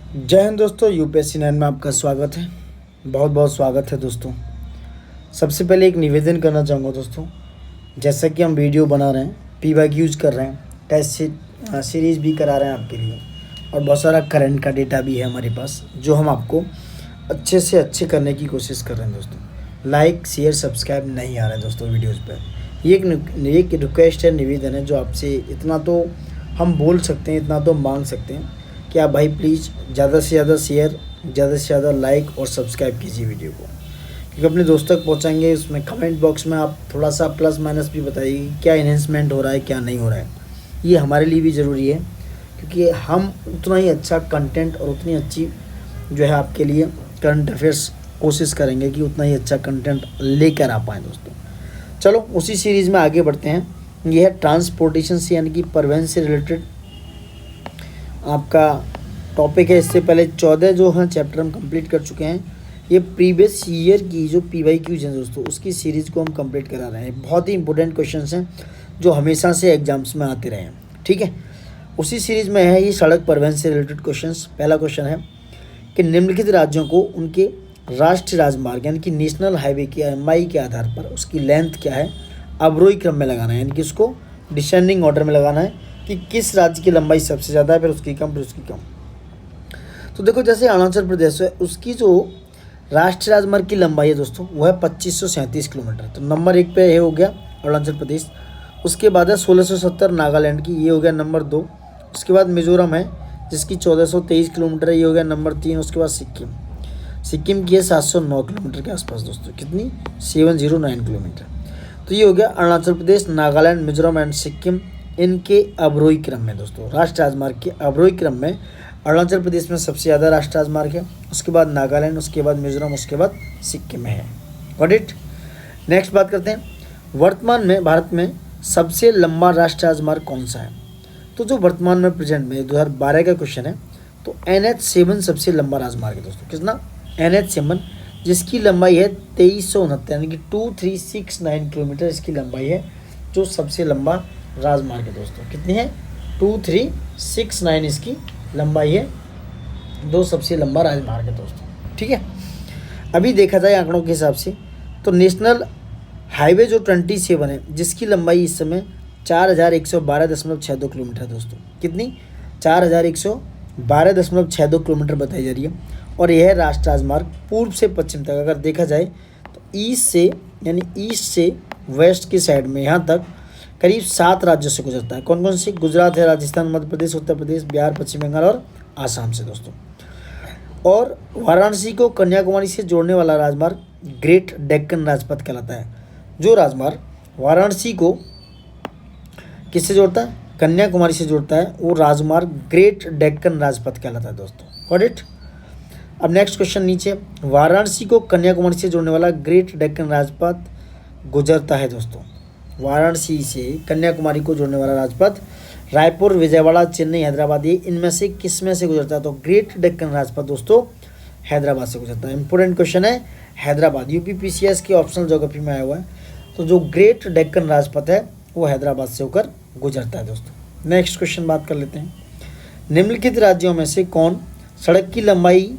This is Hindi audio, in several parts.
जय हिंद दोस्तों, यूपीएससी 9 में आपका स्वागत है। बहुत बहुत स्वागत है दोस्तों। सबसे पहले एक निवेदन करना चाहूँगा दोस्तों, जैसा कि हम वीडियो बना रहे हैं, पीवाईक्यूज कर रहे हैं, टेस्ट सीरीज़ भी करा रहे हैं आपके लिए, और बहुत सारा करंट का डेटा भी है हमारे पास जो हम आपको अच्छे से अच्छे करने की कोशिश कर रहे हैं दोस्तों। लाइक शेयर सब्सक्राइब नहीं आ रहा है दोस्तों वीडियोज़ पर। ये एक रिक्वेस्ट है, निवेदन है, जो आपसे इतना तो हम बोल सकते हैं, इतना तो मांग सकते हैं कि आप भाई प्लीज़ ज़्यादा से ज़्यादा शेयर, ज़्यादा से ज़्यादा लाइक और सब्सक्राइब कीजिए वीडियो को, क्योंकि अपने दोस्तों तक पहुंचाएंगे। उसमें कमेंट बॉक्स में आप थोड़ा सा प्लस माइनस भी बताइए कि क्या इन्हेंसमेंट हो रहा है, क्या नहीं हो रहा है। ये हमारे लिए भी ज़रूरी है, क्योंकि हम उतना ही अच्छा कंटेंट और उतनी अच्छी जो है आपके लिए करंट अफेयर्स कोशिश करेंगे कि उतना ही अच्छा कंटेंट लेकर आ पाएँ दोस्तों। चलो उसी सीरीज़ में आगे बढ़ते हैं। यह है ट्रांसपोर्टेशन से यानी कि परिवहन से रिलेटेड आपका टॉपिक है। इससे पहले 14 जो हैं चैप्टर हम कंप्लीट कर चुके हैं। ये प्रीवियस ईयर की जो पीवाईक्यूज हैं दोस्तों, उसकी सीरीज़ को हम कंप्लीट करा रहे हैं। बहुत ही इंपॉर्टेंट क्वेश्चंस हैं जो हमेशा से एग्जाम्स में आते रहे हैं, ठीक है। उसी सीरीज़ में है ये सड़क परिवहन से रिलेटेड क्वेश्चंस। पहला क्वेश्चन है कि निम्नलिखित राज्यों को उनके राष्ट्रीय राजमार्ग यानी कि नेशनल हाईवे की एमआई के आधार पर उसकी लेंथ क्या है, अवरोही क्रम में लगाना है, यानी कि उसको डिसेंडिंग ऑर्डर में लगाना है कि किस राज्य की लंबाई सबसे ज़्यादा है, फिर उसकी कम, फिर उसकी कम। तो देखो, जैसे अरुणाचल प्रदेश है, उसकी जो राष्ट्रीय राजमार्ग की लंबाई है दोस्तों वो है 2537 किलोमीटर। तो नंबर 1 पे ये हो गया अरुणाचल प्रदेश। उसके बाद है 1670 नागालैंड की, ये हो गया नंबर 2। उसके बाद मिजोरम है जिसकी 1423 किलोमीटर है, ये हो गया नंबर 3। उसके बाद सिक्किम की है 709 किलोमीटर के आसपास दोस्तों, कितनी 709 किलोमीटर। तो ये हो गया अरुणाचल प्रदेश, नागालैंड, मिजोरम एंड सिक्किम, इनके अवरोही क्रम में दोस्तों। राष्ट्रीय राजमार्ग के अवरोही क्रम में अरुणाचल प्रदेश में सबसे ज़्यादा राष्ट्रीय राजमार्ग है, उसके बाद नागालैंड, उसके बाद मिजोरम, उसके बाद सिक्किम में है। Got it. नेक्स्ट बात करते हैं, वर्तमान में भारत में सबसे लंबा राष्ट्रीय राजमार्ग कौन सा है। तो जो वर्तमान में प्रेजेंट में 2012 का क्वेश्चन है, तो NH7 सबसे लंबा राजमार्ग है दोस्तों। कितना? NH7, जिसकी लंबाई है 2369 यानी कि 2369 किलोमीटर इसकी लंबाई है, जो सबसे लंबा राजमार्ग है दोस्तों। कितनी है? 2369 इसकी लंबाई है, दो सबसे लंबा राजमार्ग है दोस्तों, ठीक है। अभी देखा जाए आंकड़ों के हिसाब से, तो नेशनल हाईवे जो 27 है, जिसकी लंबाई इस समय 4112.62 किलोमीटर है दोस्तों। कितनी? 4112.62 किलोमीटर बताई जा रही है। और यह राष्ट्रीय राजमार्ग पूर्व से पश्चिम तक अगर देखा जाए तो ईस्ट से वेस्ट की साइड में यहाँ तक करीब 7 राज्यों से गुजरता है। कौन कौन से? गुजरात है, राजस्थान, मध्य प्रदेश, उत्तर प्रदेश, बिहार, पश्चिम बंगाल और आसाम से दोस्तों। और वाराणसी को कन्याकुमारी से जोड़ने वाला राजमार्ग ग्रेट डेक्कन राजपथ कहलाता है। जो राजमार्ग वाराणसी को किससे जोड़ता है? कन्याकुमारी से जोड़ता है, वो राजमार्ग ग्रेट डेक्कन राजपथ कहलाता है दोस्तों। Got it. अब नेक्स्ट क्वेश्चन नीचे, वाराणसी को कन्याकुमारी से जोड़ने वाला ग्रेट डेक्कन राजपथ गुजरता है दोस्तों। वाराणसी से कन्याकुमारी को जोड़ने वाला राजपथ रायपुर, विजयवाड़ा, चेन्नई, हैदराबाद, ये इनमें से किस में से गुजरता है? तो ग्रेट डेक्कन राजपथ दोस्तों हैदराबाद से गुजरता है। इंपॉर्टेंट क्वेश्चन है, हैदराबाद यूपीपीसीएस की ऑप्शनल ज्योग्राफी में आया हुआ है। तो जो ग्रेट डेक्कन राजपथ है वो हैदराबाद से होकर गुजरता है दोस्तों। नेक्स्ट क्वेश्चन बात कर लेते हैं, निम्नलिखित राज्यों में से कौन सड़क की लंबाई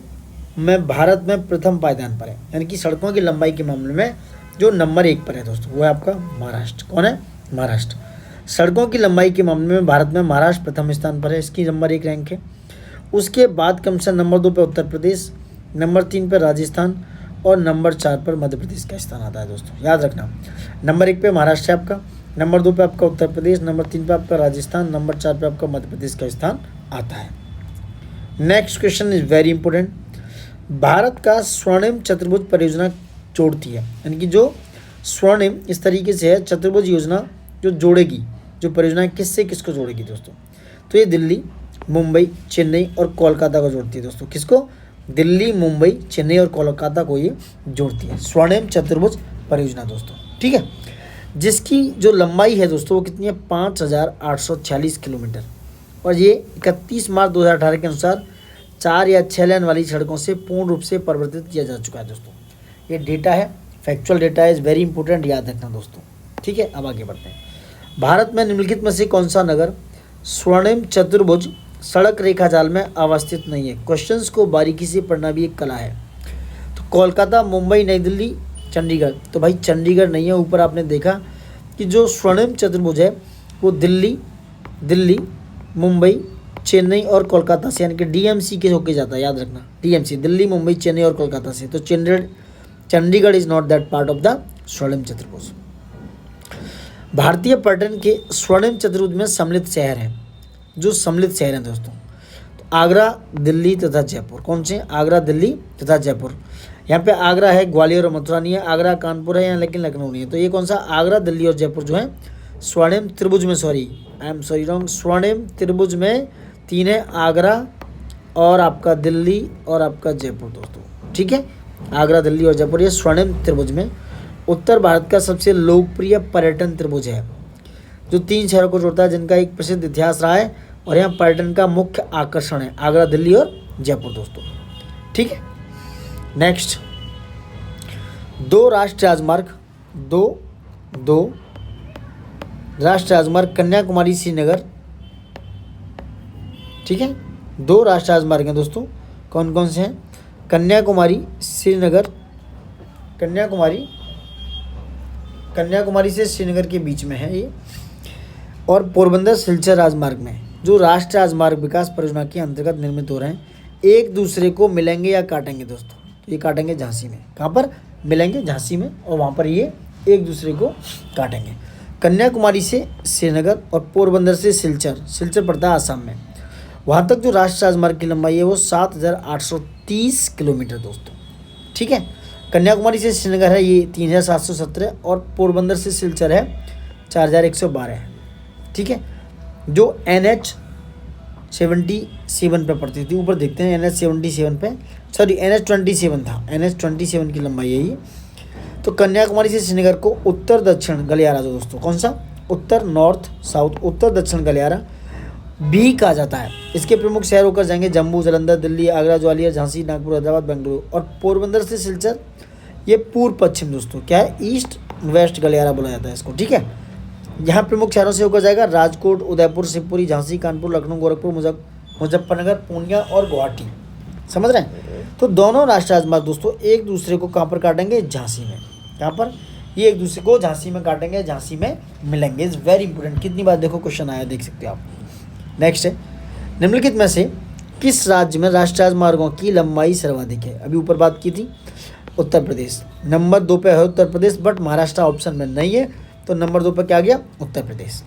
में भारत में प्रथम पायदान पर है, यानी कि सड़कों की लंबाई के मामले में जो नंबर 1 पर है दोस्तों, वो है आपका महाराष्ट्र। कौन है? महाराष्ट्र। सड़कों की लंबाई के मामले में भारत में महाराष्ट्र प्रथम स्थान पर है, इसकी नंबर 1 रैंक है। उसके बाद क्रमशः नंबर 2 पर उत्तर प्रदेश, नंबर 3 पर राजस्थान और नंबर 4 पर मध्य प्रदेश का स्थान आता है दोस्तों। याद रखना, नंबर 1 पे महाराष्ट्र है आपका, नंबर 2 पे आपका उत्तर प्रदेश, नंबर 3 पे आपका राजस्थान, नंबर 4 पे आपका मध्य प्रदेश का स्थान आता है। Next question is very important, Bharat का स्वर्णिम चतुर्भुज परियोजना जोड़ती है, यानी कि जो स्वर्णिम इस तरीके से है, चतुर्भुज योजना जो जोड़ेगी, जो परियोजना किससे किसको जोड़ेगी दोस्तों। तो ये दिल्ली, मुंबई, चेन्नई और कोलकाता को जोड़ती है दोस्तों। किसको? दिल्ली, मुंबई, चेन्नई और कोलकाता को ये जोड़ती है, स्वर्णिम चतुर्भुज परियोजना दोस्तों, ठीक है। जिसकी जो लंबाई है दोस्तों वो कितनी है? 5846 किलोमीटर। और ये 31 मार्च 2018 के अनुसार 4 या 6 लेन वाली सड़कों से पूर्ण रूप से परिवर्तित किया जा चुका है दोस्तों। ये डेटा है, factual data is very important, याद रखना दोस्तों, ठीक है। अब आगे बढ़ते हैं, भारत में निम्नलिखित में से कौन सा नगर स्वर्णिम चतुर्भुज सड़क रेखा जाल में अवस्थित नहीं है। क्वेश्चंस को बारीकी से पढ़ना भी एक कला है। तो कोलकाता, मुंबई, नई दिल्ली, चंडीगढ़, तो भाई चंडीगढ़ नहीं है। ऊपर आपने देखा कि जो स्वर्णिम चतुर्भुज है वो दिल्ली, मुंबई, चेन्नई और कोलकाता से, यानी कि डीएमसी के होके जाता है, याद रखना, डीएमसी, दिल्ली, मुंबई, चेन्नई और कोलकाता से। तो Chandigarh is not that part of the स्वर्णिम चतुर्भुज। भारतीय पर्यटन के स्वर्णिम चतुर्भुज में सम्मिलित शहर है, जो सम्मिलित शहर हैं दोस्तों, तो आगरा, दिल्ली तथा जयपुर। कौन से? आगरा, दिल्ली तथा जयपुर। यहाँ पे आगरा है, ग्वालियर और मथुरा नहीं है। आगरा कानपुर है यहाँ, लेकिन लखनऊ नहीं है। तो ये कौन सा? आगरा, दिल्ली और जयपुर जो है स्वर्णिम त्रिभुज में, स्वर्णिम त्रिभुज में 3 है, आगरा और आपका दिल्ली और आपका जयपुर दोस्तों। ठीक है, आगरा, दिल्ली और जयपुर ये स्वर्णिम त्रिभुज में। उत्तर भारत का सबसे लोकप्रिय पर्यटन त्रिभुज है, जो 3 शहरों को जोड़ता है, जिनका एक प्रसिद्ध इतिहास रहा है और यहाँ पर्यटन का मुख्य आकर्षण है आगरा, दिल्ली और जयपुर दोस्तों। ठीक है, नेक्स्ट, 2 राष्ट्रीय राजमार्ग कन्याकुमारी, श्रीनगर। ठीक है, 2 राष्ट्रीय राजमार्ग हैं दोस्तों। कौन कौन से हैं? कन्याकुमारी, श्रीनगर, कन्याकुमारी से श्रीनगर के बीच में है ये, और पोरबंदर सिलचर राजमार्ग में, जो राष्ट्रीय राजमार्ग विकास परियोजना के अंतर्गत निर्मित हो रहे हैं। एक दूसरे को मिलेंगे या काटेंगे दोस्तों? तो ये काटेंगे झांसी में। कहाँ पर मिलेंगे? झांसी में, और वहाँ पर ये एक दूसरे को काटेंगे। कन्याकुमारी से श्रीनगर और पोरबंदर से सिलचर पड़ता है आसाम में। वहाँ तक जो राष्ट्रीय राजमार्ग की लंबाई है वो 7830 किलोमीटर दोस्तों। ठीक है, कन्याकुमारी से श्रीनगर है ये 3717 और पोरबंदर से सिलचर है 4112 है। ठीक है, जो NH77 पे पड़ती थी, ऊपर देखते हैं NH77 पे, सॉरी NH27 था, NH27 की लंबाई है ये। तो कन्याकुमारी से श्रीनगर को उत्तर दक्षिण गलियारा दोस्तों, कौन सा? उत्तर, नॉर्थ साउथ, उत्तर दक्षिण गलियारा भी कहा जाता है। इसके प्रमुख शहर होकर जाएंगे जम्मू, जालंधर, दिल्ली, आगरा, ग्वालियर, झांसी, नागपुर, हैदराबाद, बेंगलुरु। और पोरबंदर से सिलचर ये पूर्व पश्चिम दोस्तों, क्या है? ईस्ट वेस्ट गलियारा बोला जाता है इसको। ठीक है, यहाँ प्रमुख शहरों से होकर जाएगा राजकोट, उदयपुर, शिवपुरी, झांसी, कानपुर, लखनऊ, गोरखपुर, मुजफ्फरनगर, पूर्णिया और गुवाहाटी। समझ रहे हैं? तो दोनों राष्ट्रीय राजमार्ग दोस्तों एक दूसरे को कहाँ पर काटेंगे? झांसी में। कहाँ पर? ये एक दूसरे को झांसी में काटेंगे, झांसी में मिलेंगे। Is very important. कितनी बार देखो क्वेश्चन आया, देख सकते हो आप। नेक्स्ट है, निम्नलिखित में से किस राज्य में राष्ट्रीय राजमार्गों की लंबाई सर्वाधिक है? अभी ऊपर बात की थी, उत्तर प्रदेश। नंबर 2 पे है उत्तर प्रदेश, बट महाराष्ट्र ऑप्शन में नहीं है, तो नंबर 2 पे क्या आ गया? उत्तर प्रदेश।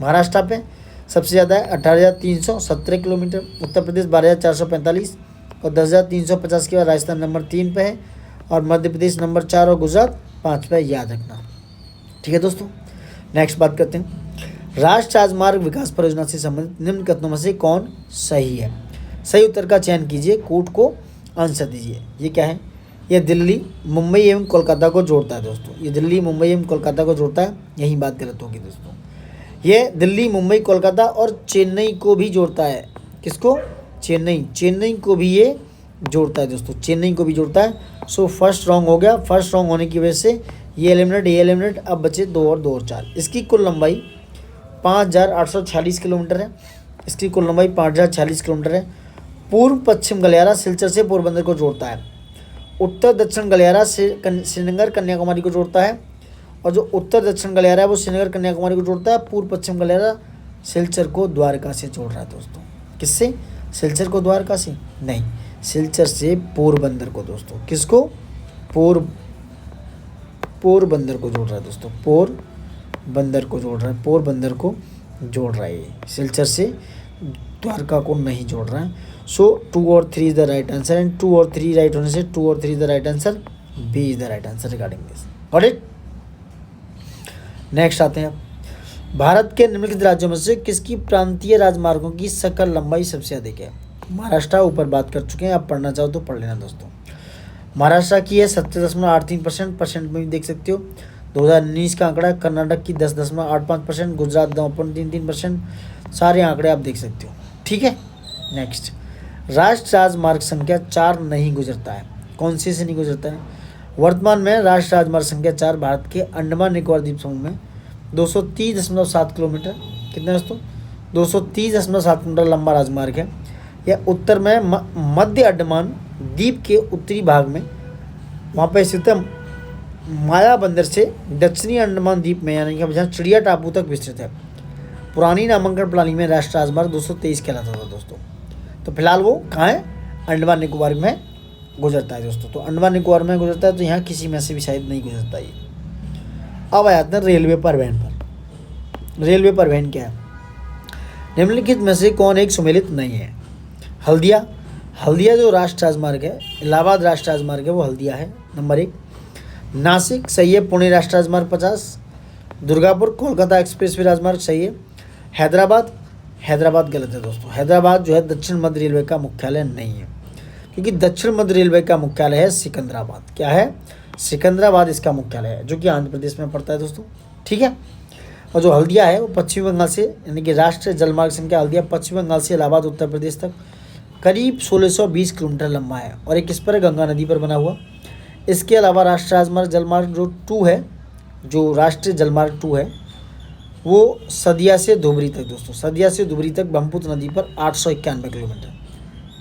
महाराष्ट्र पे सबसे ज़्यादा है 18,317 किलोमीटर, उत्तर प्रदेश 12,445 और 10,350 के बाद राजस्थान नंबर 3 पे है और मध्य प्रदेश नंबर 4 और गुजरात 5 पे, याद रखना। ठीक है दोस्तों, नेक्स्ट बात करते हैं। राष्ट्रीय राजमार्ग विकास परियोजना से संबंधित निम्न कथनों में से कौन सही है? सही उत्तर का चयन कीजिए, कोट को आंसर दीजिए। ये क्या है? ये दिल्ली, मुंबई एवं कोलकाता को जोड़ता है दोस्तों। ये दिल्ली, मुंबई एवं कोलकाता को जोड़ता है, यही बात गलत होगी दोस्तों। ये दिल्ली, मुंबई, कोलकाता और चेन्नई को भी जोड़ता है। किसको? चेन्नई को भी ये जोड़ता है दोस्तों, चेन्नई को भी जोड़ता है। सो फर्स्ट रॉन्ग हो गया। फर्स्ट रॉन्ग होने की वजह से ये एलिमिनेट। अब बचे 2 और 2 और 4। इसकी कुल लंबाई 5846 किलोमीटर है। इसकी कुल लंबाई 5046 किलोमीटर है। पूर्व पश्चिम गलियारा सिलचर से पोरबंदर को जोड़ता है। उत्तर दक्षिण गलियारा से श्रीनगर, कन्याकुमारी को जोड़ता है। और जो उत्तर दक्षिण गलियारा है वो श्रीनगर, कन्याकुमारी को जोड़ता है। पूर्व पश्चिम गलियारा सिलचर को द्वारका से जोड़ रहा है दोस्तों। किससे? सिलचर को द्वारका से नहीं, सिलचर से पोरबंदर को दोस्तों। किसको? पोरबंदर को जोड़ रहा है दोस्तों, पोरबंदर को जोड़ रहा है, पोरबंदर को जोड़ रहा है ये, सिलचर से द्वारका को नहीं जोड़ रहा है। सो 2 और 3 is the right answer and 2 और 3 राइट होने से 2 और 3 is the right answer. B is the right answer regarding this. Got it? Next आते हैं। भारत के निम्नलिखित राज्यों में से किसकी प्रांतीय राजमार्गों की सकल लंबाई सबसे अधिक है? महाराष्ट्र, ऊपर बात कर चुके हैं, आप पढ़ना चाहो तो पढ़ लेना दोस्तों। महाराष्ट्र की है 70.83%, में भी देख सकते हो। 2019 का आंकड़ा। कर्नाटक की 10.85%, गुजरात 9.33%, सारे आंकड़े आप देख सकते हो। ठीक है, नेक्स्ट। राष्ट्रीय राजमार्ग संख्या 4 नहीं गुजरता है, कौन से नहीं गुजरता है? वर्तमान में राष्ट्रीय राजमार्ग संख्या 4 भारत के अंडमान निकोबार द्वीप समूह में 230.7 किलोमीटर, कितना दोस्तों? 230.7 किलोमीटर लंबा राजमार्ग है। यह उत्तर में मध्य अंडमान द्वीप के उत्तरी भाग में वहाँ पर स्थित है। माया बंदर से दक्षिणी अंडमान द्वीप में यानी कि जहाँ चिड़िया टापू तक विस्तृत है। पुरानी नामांकन प्रणाली में राष्ट्रीय राजमार्ग 223 कहलाता था दोस्तों। तो फिलहाल वो कहाँ है, अंडमान निकोबार में गुजरता है दोस्तों। तो अंडमान निकोबार में गुजरता है, तो यहाँ किसी में से भी शायद नहीं गुजरता ये। अब आ जाते हैं रेलवे परिवहन पर। रेलवे परिवहन क्या है? निम्नलिखित में से कौन एक सुमेलित नहीं है? हल्दिया। हल्दिया जो राष्ट्रीय राजमार्ग है, इलाहाबाद राष्ट्रीय राजमार्ग है, वो हल्दिया है नंबर 1। नासिक सही है, पुणे राष्ट्रीय राजमार्ग 50। दुर्गापुर कोलकाता एक्सप्रेस वे राजमार्ग सही है। हैदराबाद, हैदराबाद गलत है दोस्तों। हैदराबाद जो है दक्षिण मध्य रेलवे का मुख्यालय नहीं है, क्योंकि दक्षिण मध्य रेलवे का मुख्यालय है सिकंदराबाद। क्या है? सिकंदराबाद इसका मुख्यालय है, जो कि आंध्र प्रदेश में पड़ता है दोस्तों। ठीक है। और जो हल्दिया है वो पश्चिम बंगाल से, यानी कि राष्ट्रीय जलमार्ग संख्या हल्दिया पश्चिम बंगाल से इलाहाबाद उत्तर प्रदेश तक करीब 1620 किलोमीटर लंबा है और एक किस पर, गंगा नदी पर बना हुआ। इसके अलावा राष्ट्रीय राजमार्ग जलमार्ग जो 2 है, जो राष्ट्रीय जलमार्ग 2 है, वो सदिया से धुबरी तक दोस्तों, सदिया से धुबरी तक ब्रह्मपुत्र नदी पर 891 किलोमीटर,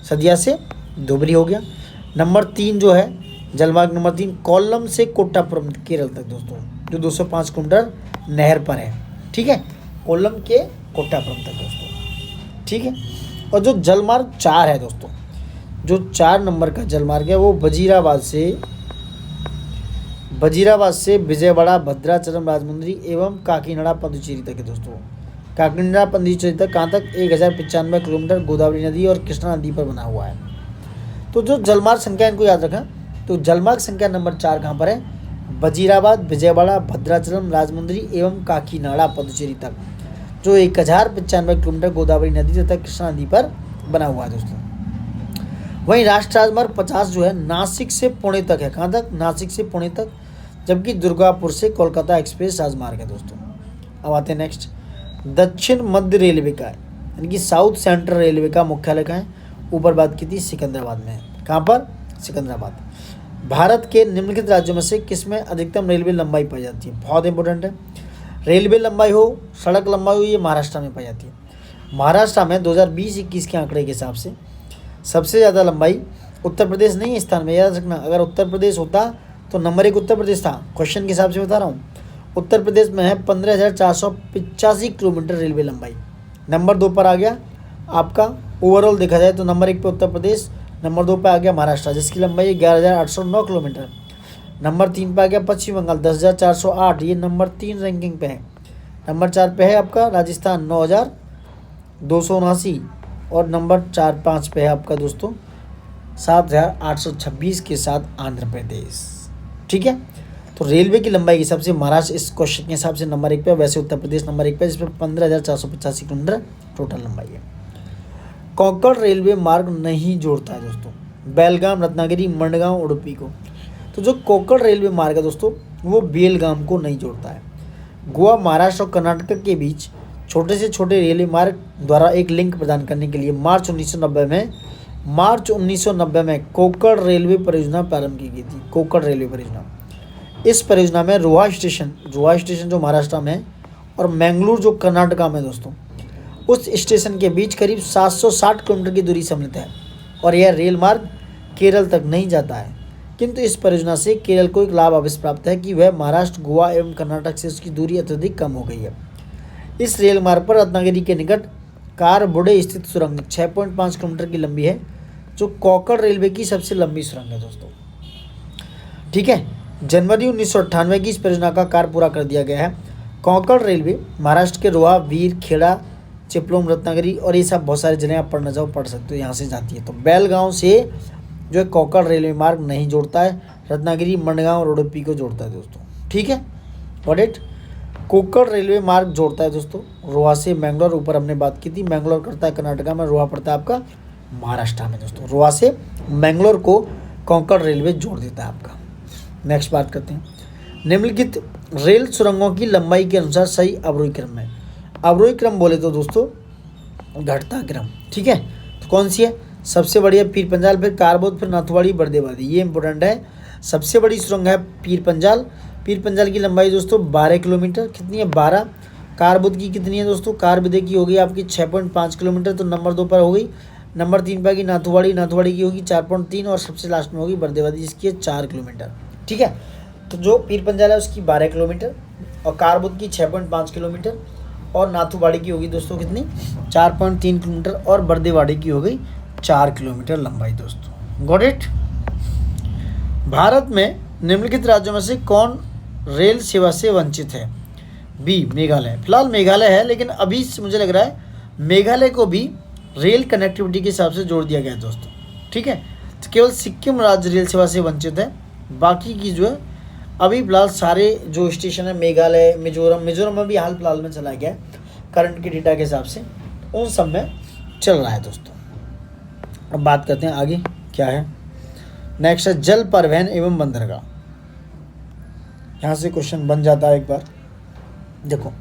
सदिया से धुबरी हो गया। नंबर 3 जो है जलमार्ग नंबर 3 कोल्लम से कोट्टापुरम केरल तक दोस्तों, जो 205 किलोमीटर नहर पर है। ठीक है, कोल्लम के कोट्टापुरम तक दोस्तों। ठीक है। और जो जलमार्ग 4 है दोस्तों, जो 4 नंबर का जलमार्ग है, वो वजीराबाद से विजयवाड़ा, भद्राचलम, राजमुंद्री एवं काकीनाडा पुदुचेरी तक है दोस्तों। काकीनाडा पुदुचेरी तक कहाँ तक? 1095 किलोमीटर गोदावरी नदी और कृष्णा नदी पर बना हुआ है। तो जो जलमार्ग संख्या, इनको याद रखा। तो जलमार्ग संख्या नंबर 4 कहाँ पर है? वजीराबाद, विजयवाड़ा, भद्राचलम, राजमुंद्री एवं काकीनाडा पुदुचेरी तक, जो 1095 किलोमीटर गोदावरी नदी तथा कृष्णा नदी पर बना हुआ है दोस्तों। वहीं राष्ट्रीय राजमार्ग 50 जो है नासिक से पुणे तक है। कहाँ तक? नासिक से पुणे तक, जबकि दुर्गापुर से कोलकाता एक्सप्रेस राजमार्ग है दोस्तों। अब आते हैं नेक्स्ट, दक्षिण मध्य रेलवे का है, यानी कि साउथ सेंट्रल रेलवे का मुख्यालय कहाँ है? ऊपर बात की थी, सिकंदराबाद में है। कहाँ पर? सिकंदराबाद। भारत के निम्नलिखित राज्यों में से किसमें अधिकतम रेलवे लंबाई पाई जाती है? बहुत इंपॉर्टेंट है। रेलवे लंबाई हो, सड़क लंबाई हो, ये महाराष्ट्र में पाई जाती है। महाराष्ट्र में 2020-21 के आंकड़े के हिसाब से सबसे ज़्यादा लंबाई उत्तर प्रदेश नहीं है स्थान में, याद रखना। अगर उत्तर प्रदेश होता तो नंबर 1 उत्तर प्रदेश था, क्वेश्चन के हिसाब से बता रहा हूँ। उत्तर प्रदेश में है 15,485 किलोमीटर रेलवे लंबाई। नंबर 2 पर आ गया आपका, ओवरऑल देखा जाए तो नंबर 1 पे उत्तर प्रदेश, नंबर 2 पे आ गया महाराष्ट्र जिसकी लंबाई 11,809 किलोमीटर। नंबर 3 पे आ गया पश्चिम बंगाल 10,408, ये नंबर 3 रैंकिंग पे है। नंबर 4 पे है आपका राजस्थान 9,279 और नंबर 4-5 पे है आपका दोस्तों 7,826 के साथ आंध्र प्रदेश। ठीक है। तो रेलवे की लंबाई के हिसाब से महाराष्ट्र इस क्वेश्चन के हिसाब से नंबर 1 पे, वैसे उत्तर प्रदेश नंबर 1 पे, जिसमें 15,485 किलोमीटर टोटल लंबाई है। कोंकण रेलवे मार्ग नहीं जोड़ता है दोस्तों बेलगाम, रत्नागिरी, मंडगांव, उडुपी को। तो जो कोंकण रेलवे मार्ग है दोस्तों, वो बेलगाम को नहीं जोड़ता है। गोवा, महाराष्ट्र और कर्नाटक के बीच छोटे से छोटे रेलवे मार्ग द्वारा एक लिंक प्रदान करने के लिए मार्च 1990 में कोंकण रेलवे परियोजना प्रारंभ की गई थी। कोंकण रेलवे परियोजना, इस परियोजना में रोहा स्टेशन जो महाराष्ट्र में है और मैंगलोर जो कर्नाटका में दोस्तों, उस स्टेशन के बीच करीब 760 किलोमीटर की दूरी सम्मिलित है और यह रेल मार्ग केरल तक नहीं जाता है। किंतु इस परियोजना से केरल को एक लाभ अवश्य प्राप्त है कि वह महाराष्ट्र, गोवा एवं कर्नाटक से उसकी दूरी अत्यधिक कम हो गई है। इस रेल मार्ग पर रत्नागिरी के निकट कारबुडे स्थित सुरंग 6.5 किलोमीटर की लंबी है, जो कोंकण रेलवे की सबसे लंबी सुरंग है दोस्तों। ठीक है। जनवरी 1998 की इस परियोजना का कार्य पूरा कर दिया गया है। कोंकण रेलवे महाराष्ट्र के रोहा, वीर, खेड़ा, चिपलून, रत्नागिरी और ये सब बहुत सारे जिले आप पढ़ना चाहो पढ़ सकते हो, यहाँ से जाती है। तो बेलगांव से जो है कोंकण रेलवे मार्ग नहीं जोड़ता है, रत्नागिरी, मंडगांव और उडुपी को जोड़ता है दोस्तों। ठीक है, गॉट इट। कोंकण रेलवे मार्ग जोड़ता है दोस्तों रोहा से मैंगलोर, ऊपर हमने बात की थी। मैंगलोर करता है कर्नाटका में, रोहा पड़ता है आपका महाराष्ट्र में दोस्तों। रोहा से मैंगलोर को कोंकण रेलवे जोड़ देता है आपका। नेक्स्ट बात करते हैं, निम्नलिखित रेल सुरंगों की लंबाई के अनुसार सही अवरोही क्रम है। अवरोही क्रम बोले तो दोस्तों घटता क्रम। ठीक है, तो कौन सी है? सबसे बड़ी है पीर पंजाल, फिर कारबोद, फिर नाथुवाड़ी, बर्देवादी। ये इंपॉर्टेंट है। सबसे बड़ी सुरंग है पीर पंजाल। पीर पंजाल की लंबाई दोस्तों 12 किलोमीटर, कितनी है? 12। कारबुद की कितनी है दोस्तों? कारबिदे की होगी आपकी 6.5 किलोमीटर, तो नंबर 2 पर हो गई। नंबर 3 पर की नाथुवाड़ी, नाथुवाड़ी की होगी 4.3, और सबसे लास्ट में होगी बरदेवादी जिसकी है 4 किलोमीटर। ठीक है, तो जो पीर पंजाल है उसकी 12 किलोमीटर, और कारबुद की 6.5 किलोमीटर, और नाथुवाड़ी की होगी दोस्तों कितनी? 4.3 किलोमीटर, और बरदेवाड़ी की हो गई 4 किलोमीटर लंबाई दोस्तों। Got it. भारत में निम्नलिखित राज्यों में से कौन रेल सेवा से वंचित है? बी मेघालय। फिलहाल मेघालय है, लेकिन अभी मुझे लग रहा है मेघालय को भी रेल कनेक्टिविटी के हिसाब से जोड़ दिया गया है दोस्तों। ठीक है, तो केवल सिक्किम राज्य रेल सेवा से वंचित है, बाकी की जो है अभी फिलहाल सारे जो स्टेशन है मेघालय, मिजोरम में भी हाल फिलहाल में चला गया है करंट के डेटा के हिसाब से, उन सब में चल रहा है दोस्तों। अब बात करते हैं आगे क्या है। नेक्स्ट है जल परिवहन एवं बंदरगाह। यहाँ से क्वेश्चन बन जाता है एक बार। देखो,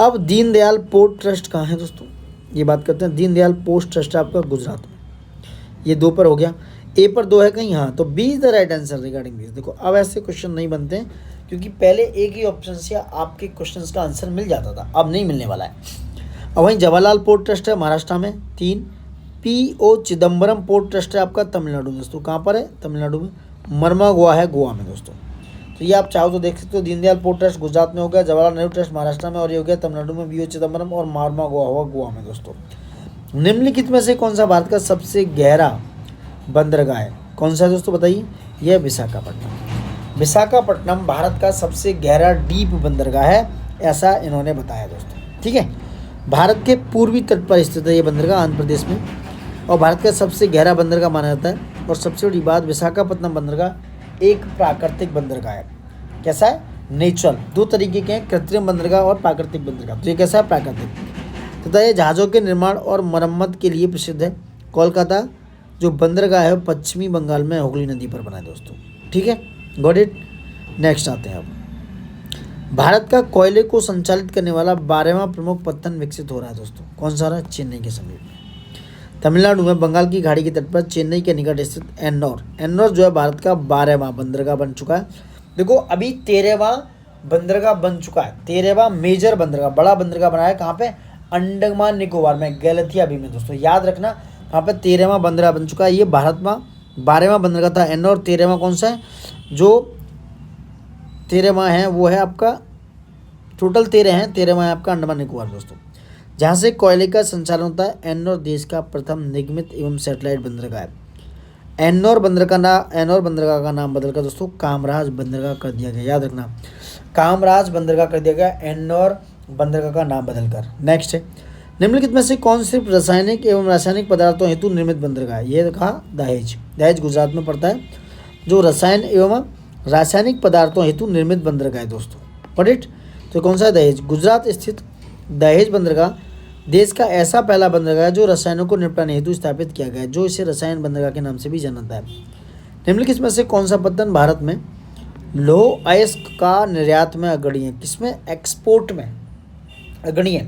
अब दीनदयाल पोर्ट ट्रस्ट कहाँ है दोस्तों? ये बात करते हैं। दीनदयाल पोर्ट ट्रस्ट है आपका गुजरात में। ये 2 पर हो गया। ए पर 2 है कहीं? हाँ, तो B is the right answer regarding this. देखो, अब ऐसे क्वेश्चन नहीं बनते हैं, क्योंकि पहले एक ही ऑप्शन से आपके क्वेश्चन का आंसर मिल जाता था, अब नहीं मिलने वाला है। अब वहीं जवाहरलाल पोर्ट ट्रस्ट है महाराष्ट्र में 3। पी.ओ. चिदम्बरम पोर्ट ट्रस्ट है आपका तमिलनाडु में दोस्तों। कहाँ पर है? तमिलनाडु में। मर्मागोआ है गोवा में दोस्तों। तो ये आप चाहो तो देख सकते हो। दीनदयाल पोर्ट ट्रस्ट गुजरात में हो गया, जवाहरलाल नेहरू ट्रस्ट महाराष्ट्र में, और ये हो गया तमिलनाडु में बी.ओ. चिदम्बरम, और मर्मागोआ हुआ गोवा में दोस्तों। निम्नलिखित में से कौन सा भारत का सबसे गहरा बंदरगाह है? कौन सा है दोस्तों बताइए? यह विशाखापट्टनम। विशाखापट्टनम भारत का सबसे गहरा डीप बंदरगाह है, ऐसा इन्होंने बताया दोस्तों। ठीक है, भारत के पूर्वी तट पर स्थित है ये बंदरगाह, आंध्र प्रदेश में, और भारत का सबसे गहरा बंदरगाह माना जाता है। और सबसे बड़ी बात, विशाखापट्टनम बंदरगाह एक प्राकृतिक बंदरगाह है। कैसा है? नेचुरल। 2 तरीके के हैं, कृत्रिम बंदरगाह और प्राकृतिक बंदरगाह। तो ये कैसा है? प्राकृतिक। तथा ये जहाज़ों के निर्माण और मरम्मत के लिए प्रसिद्ध है। कोलकाता जो बंदरगाह है पश्चिमी बंगाल में हुगली नदी पर बना है दोस्तों। ठीक है, गॉट इट। नेक्स्ट आते हैं अब। भारत का कोयले को संचालित करने वाला 12वां प्रमुख पत्तन विकसित हो रहा है दोस्तों। कौन सा रहा? चेन्नई के समीप में, तमिलनाडु में, बंगाल की खाड़ी के तट पर, चेन्नई के निकट स्थित एन्नौर। एन्नौर जो है भारत का 12वां बंदरगाह बन चुका है। देखो, अभी 13वां बंदरगाह बन चुका है, 13वां मेजर बंदरगाह, बड़ा बंदरगाह बना है। कहाँ पे? अंडमान निकोबार में, गैलथिया भी में दोस्तों। याद रखना, वहाँ पे 13वां बंदरगाह बन चुका है। ये भारत में 12वां बंदरगाह था एन्नौर। 13वां कौन सा है? जो 13वां है वो है आपका, टोटल 13 हैं, 13वां है आपका अंडमान निकोबार दोस्तों, जहाँ से कोयले का संचालन होता है। एन्नौर देश का प्रथम निगमित एवं सैटेलाइट बंदरगाह है। एन्नौर बंदरगाह का नाम बदलकर दोस्तों कामराज बंदरगाह कर दिया गया। याद रखना, कामराज बंदरगाह कर दिया गया एन्नौर बंदरगाह का नाम बदलकर। नेक्स्ट है, निम्नलिखित में से कौन सिर्फ रासायनिक एवं रासायनिक पदार्थों हेतु निर्मित बंदरगाह है? ये कहा दहेज। दहेज गुजरात में पड़ता है, जो रसायन एवं रासायनिक पदार्थों हेतु निर्मित बंदरगाह है दोस्तों। पढ़ इट। तो कौन सा है? दहेज। गुजरात स्थित दहेज बंदरगाह देश का ऐसा पहला बंदरगाह है जो रसायनों को निपटाने हेतु स्थापित किया गया है, जो इसे रसायन बंदरगाह के नाम से भी जाना जाता है। निम्नलिखित में से कौन सा पत्तन भारत में लौह अयस्क का निर्यात में अग्रणी है? किसमें? एक्सपोर्ट में अग्रणी है।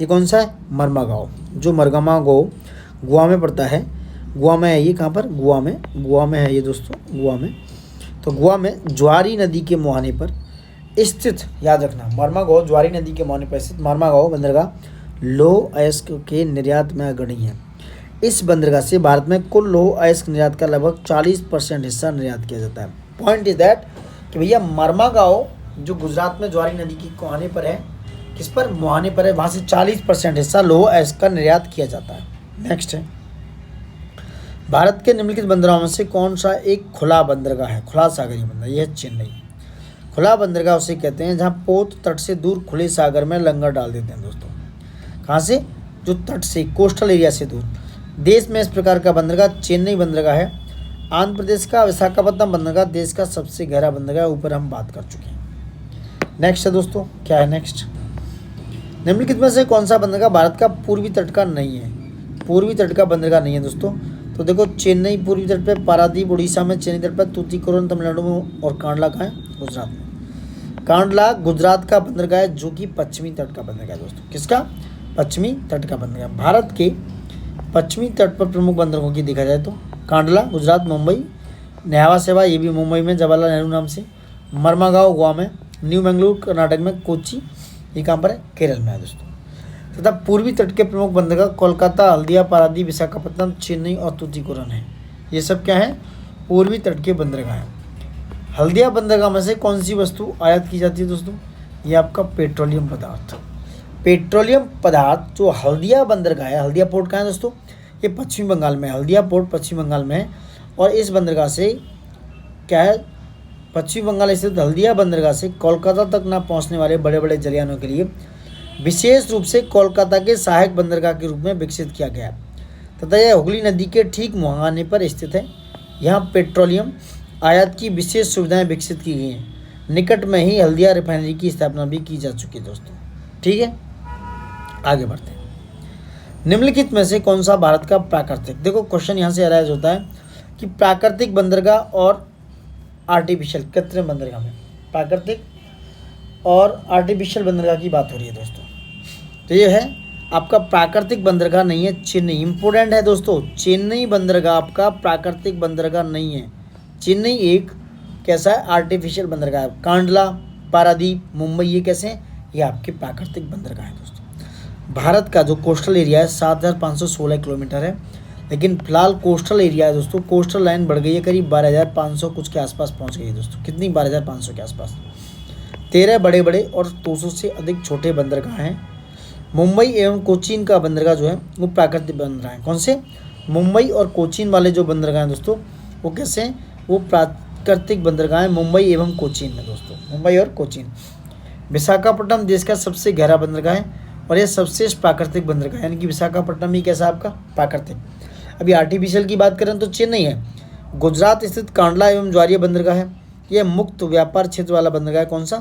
ये कौन सा है? मर्मागांव, जो मरगामागांव गोवा में पड़ता है। गोवा में है ये। कहाँ पर? गोवा में है ये दोस्तों, गोवा में। तो गोवा में ज्वारी नदी के मुहाने पर स्थित, याद रखना, मर्मागांव ज्वारी नदी के मुहाने पर स्थित मर्मागांव बंदरगाह लौह अयस्क के निर्यात में अग्रणी है। इस बंदरगाह से भारत में कुल लौह अयस्क निर्यात का लगभग 40% हिस्सा निर्यात किया जाता है। पॉइंट इज दैट कि भैया मर्मागांव जो गुजरात में ज्वारी नदी की मुहाने पर है, किस पर? मुहाने पर है, वहाँ से 40% हिस्सा लौह अयस्क का निर्यात किया जाता है। नेक्स्ट है, भारत के निम्नलिखित बंदरगाहों में से कौन सा एक खुला बंदरगाह है? खुला सागरीय बंदरगाह, यह है चेन्नई। खुला बंदरगाह उसे कहते हैं जहाँ पोत तट से दूर खुले सागर में लंगर डाल देते हैं दोस्तों। कहाँ से? जो तट से, कोस्टल एरिया से दूर। देश में इस प्रकार का बंदरगाह चेन्नई बंदरगाह है। आंध्र प्रदेश का विशाखापट्टनम बंदरगाह देश का सबसे गहरा बंदरगाह, ऊपर हम बात कर चुके हैं। नेक्स्ट है दोस्तों, क्या है नेक्स्ट? निम्नलिखित में से कौन सा बंदरगाह भारत का पूर्वी तट का नहीं है? पूर्वी तट का बंदरगाह नहीं है दोस्तों। तो देखो, चेन्नई पूर्वी तट पे, पारादीप उड़ीसा में, चेन्नई तट पर, तूतीकोरन तमिलनाडु में, और कांडला कहाँ है? गुजरात में। कांडला गुजरात का बंदरगाह है, जो कि पश्चिमी तट का बंदरगाह है दोस्तों। किसका? पश्चिमी तट का बंदरगाह। भारत के पश्चिमी तट पर प्रमुख बंदरगाहों की देखा जाए तो कांडला गुजरात, मुंबई, न्यावा सेवा ये भी मुंबई में जवाहरलाल नेहरू नाम से, मर्मागांव गोवा में, न्यू बेंगलुरु कर्नाटक में, कोच्चि ये कहाँ पर है? केरल में है दोस्तों। तथा पूर्वी तट के प्रमुख बंदरगाह कोलकाता, हल्दिया, पारादीप, विशाखापट्टनम, चेन्नई और तूतीकोरन है। ये सब क्या है? पूर्वी तट के बंदरगाह हैं। हल्दिया बंदरगाह में से कौन सी वस्तु आयात की जाती है दोस्तों? ये आपका पेट्रोलियम पदार्थ। पेट्रोलियम पदार्थ जो हल्दिया बंदरगाह है, हल्दिया पोर्ट कहाँ है दोस्तों? ये पश्चिमी बंगाल में है। हल्दिया पोर्ट पश्चिम बंगाल में है और इस बंदरगाह से क्या है? पश्चिम बंगाल स्थित हल्दिया बंदरगाह से कोलकाता तक न पहुंचने वाले बड़े बड़े जलयानों के लिए विशेष रूप से कोलकाता के सहायक बंदरगाह के रूप में विकसित किया गया तथा यह हुगली नदी के ठीक मुहाने पर स्थित है। यहाँ पेट्रोलियम आयात की विशेष सुविधाएं विकसित की गई हैं। निकट में ही हल्दिया रिफाइनरी की स्थापना भी की जा चुकी है दोस्तों। ठीक है, आगे बढ़ते हैं। निम्नलिखित में से कौन सा भारत का प्राकृतिक, देखो क्वेश्चन यहाँ से अराइज होता है कि प्राकृतिक बंदरगाह और आर्टिफिशियल कृत्रिम बंदरगाह में प्राकृतिक और आर्टिफिशियल बंदरगाह की बात हो रही है दोस्तों। तो ये है आपका प्राकृतिक बंदरगाह नहीं है चेन्नई। इंपॉर्टेंट है दोस्तों, चेन्नई बंदरगाह आपका प्राकृतिक बंदरगाह नहीं है। चेन्नई एक कैसा है? आर्टिफिशियल बंदरगाह है। कांडला, पारादीप, मुंबई ये कैसे हैं? ये आपके प्राकृतिक बंदरगाह है दोस्तों। भारत का जो कोस्टल एरिया है 7,516 किलोमीटर है, लेकिन फिलहाल कोस्टल एरिया है दोस्तों, कोस्टल लाइन बढ़ गई है, करीब 12,500 कुछ के आसपास पहुंच गई है दोस्तों। कितनी? 12,500 के आसपास। 13 बड़े बड़े और 200 से अधिक छोटे बंदरगाह हैं। मुंबई एवं कोचीन का बंदरगाह जो है वो प्राकृतिक बंदरगाह है। कौन से? मुंबई और कोचीन वाले जो बंदरगाह हैं दोस्तों वो कैसे हैं? वो प्राकृतिक बंदरगाह है मुंबई एवं कोचीन में दोस्तों, मुंबई और कोचीन। विशाखापट्टनम देश का सबसे गहरा बंदरगाह है और यह सबसे प्राकृतिक बंदरगाह है, यानी कि विशाखापट्टनम ही कैसा आपका? प्राकृतिक। अभी आर्टिफिशियल की बात करें तो चेन्नई है। गुजरात स्थित कांडला एवं ज्वारीय बंदरगाह है। यह मुक्त व्यापार क्षेत्र वाला बंदरगाह है। कौन सा?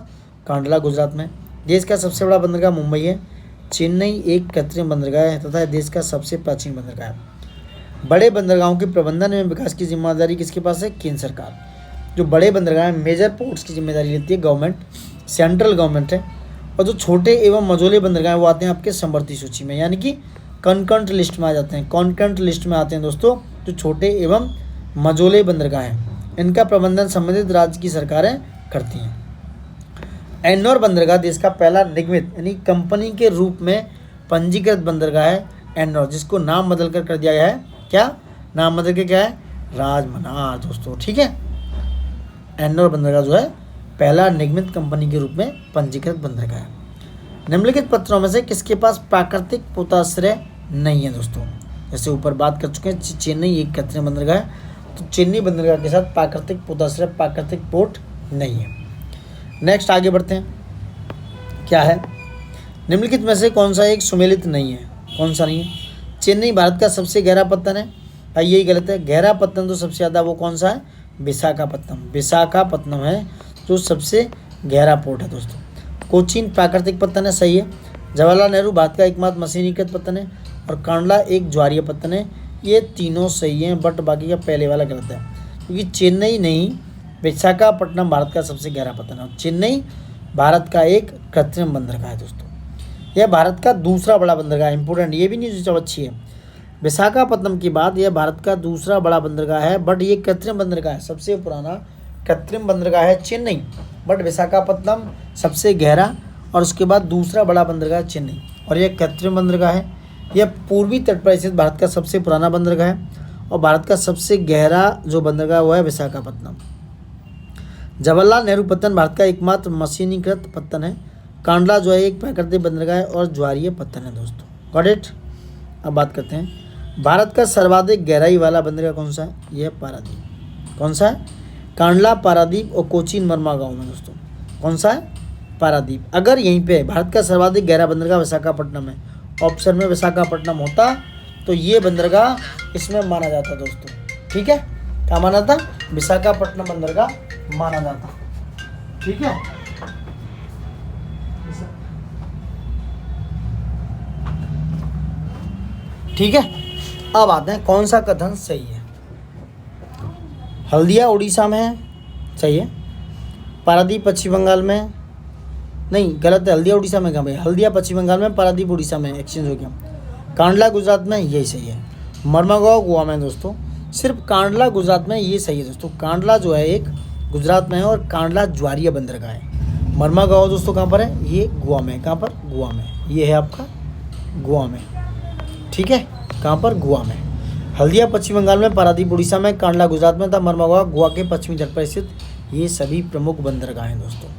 कांडला गुजरात में। देश का सबसे बड़ा बंदरगाह मुंबई है। चेन्नई एक कृत्रिम बंदरगाह है तथा देश का सबसे प्राचीन बंदरगाह है। बड़े बंदरगाहों के प्रबंधन एवं विकास की जिम्मेदारी किसके पास है? केंद्र सरकार। जो बड़े बंदरगाह हैं, मेजर पोर्ट्स की जिम्मेदारी लेती है गवर्नमेंट, सेंट्रल गवर्नमेंट है। और जो छोटे एवं मझोले बंदरगाह हैं वो आते हैं आपके समवर्ती सूची में, यानी कि कॉन्करेंट लिस्ट में आ जाते हैं। कॉन्करेंट लिस्ट में आते हैं दोस्तों जो छोटे एवं मझोले बंदरगाह हैं। इनका प्रबंधन संबंधित राज्य की सरकारें करती हैं। एन्नौर बंदरगाह देश का पहला निगमित यानी कंपनी के रूप में पंजीकृत बंदरगाह है एन्नौर, जिसको नाम बदल कर दिया गया है। क्या नाम बदल के? क्या है? राजमनार दोस्तों। ठीक है, एन्नौर बंदरगाह जो है पहला निगमित कंपनी के रूप में पंजीकृत बंदरगाह है। निम्नलिखित पत्रों में से किसके पास प्राकृतिक पोताश्रय नहीं है दोस्तों? जैसे ऊपर बात कर चुके हैं, चेन्नई एक कृत्रिम बंदरगाह है, तो चेन्नई बंदरगाह के साथ प्राकृतिक पोताश्रय, प्राकृतिक पोर्ट नहीं है। नेक्स्ट आगे बढ़ते हैं। क्या है? निम्नलिखित में से कौन सा एक सुमेलित नहीं है? कौन सा नहीं है? चेन्नई भारत का सबसे गहरा पत्तन है। भाई यही गलत है। गहरा पत्तन तो सबसे ज़्यादा वो कौन सा है? विशाखापट्टनम। विशाखापट्टनम है जो सबसे गहरा पोर्ट है दोस्तों। कोचीन प्राकृतिक पत्तन है, सही है। जवाहरलाल नेहरू भारत का एकमात्र मशीनीकृत पत्तन है और कांडला एक ज्वारीय पत्तन है। ये तीनों सही हैं, बट बाकी का पहले वाला गलत है, क्योंकि चेन्नई नहीं, विशाखापट्टनम भारत का सबसे गहरा पत्तन है। चेन्नई भारत का एक कृत्रिम बंदरगाह है दोस्तों। यह भारत का दूसरा बड़ा बंदरगाह है। इंपोर्टेंट, ये भी न्यूज़ जब अच्छी है। विशाखापट्टनम के बाद यह भारत का दूसरा बड़ा बंदरगाह है, बट ये कृत्रिम बंदरगाह है। सबसे पुराना कृत्रिम बंदरगाह है चेन्नई, बट विशाखापट्टनम सबसे गहरा और उसके बाद दूसरा बड़ा बंदरगाह चेन्नई, और यह कृत्रिम बंदरगाह है। यह पूर्वी तट पर स्थित भारत का सबसे पुराना बंदरगाह है और भारत का सबसे गहरा जो बंदरगाह हुआ है विशाखापट्टनम। जवाहरलाल नेहरू पत्तन भारत का एकमात्र मशीनीकृत पत्तन है। कांडला जो है एक प्राकृतिक बंदरगाह है और ज्वारीय पत्तन है दोस्तों। Got it. अब बात करते हैं भारत का सर्वाधिक गहराई वाला बंदरगाह कौन सा है? यह पारादीप। कौन सा है? कांडला, पारादीप और कोचीन मरमागांव में दोस्तों। कौन सा है? पारादीप। अगर यहीं पे भारत का सर्वाधिक गहरा बंदरगाह विशाखापट्टनम है, ऑप्शन में विशाखापट्टनम होता तो ये बंदरगाह इसमें माना जाता दोस्तों। ठीक है, क्या माना था? विशाखापट्टनम बंदरगाह माना जाता। ठीक है, ठीक है। अब आते हैं कौन सा कथन सही है। हल्दिया उड़ीसा में है, सही है। पारादीप पश्चिम बंगाल में, नहीं गलत है। हल्दिया उड़ीसा में कहाँ भाई? हल्दिया पश्चिम बंगाल में, पारादीप उड़ीसा में, एक्सचेंज हो गया। कांडला गुजरात में, यही सही है। मरमागांव गोवा में दोस्तों। सिर्फ कांडला गुजरात में ये सही है दोस्तों। कांडला जो है एक गुजरात में है और कांडला ज्वारीय बंदरगाह है। मर्मागांव दोस्तों कहाँ पर है, ये गोवा में। कहाँ पर, गोवा में। ये है आपका गोवा में, ठीक है। कहाँ पर, गोवा में। हल्दिया पश्चिम बंगाल में, पारादीप उड़ीसा में, कांडला गुजरात में तथा मर्मागांव गोवा के पश्चिमी तट पर स्थित ये सभी प्रमुख बंदरगाह हैं दोस्तों।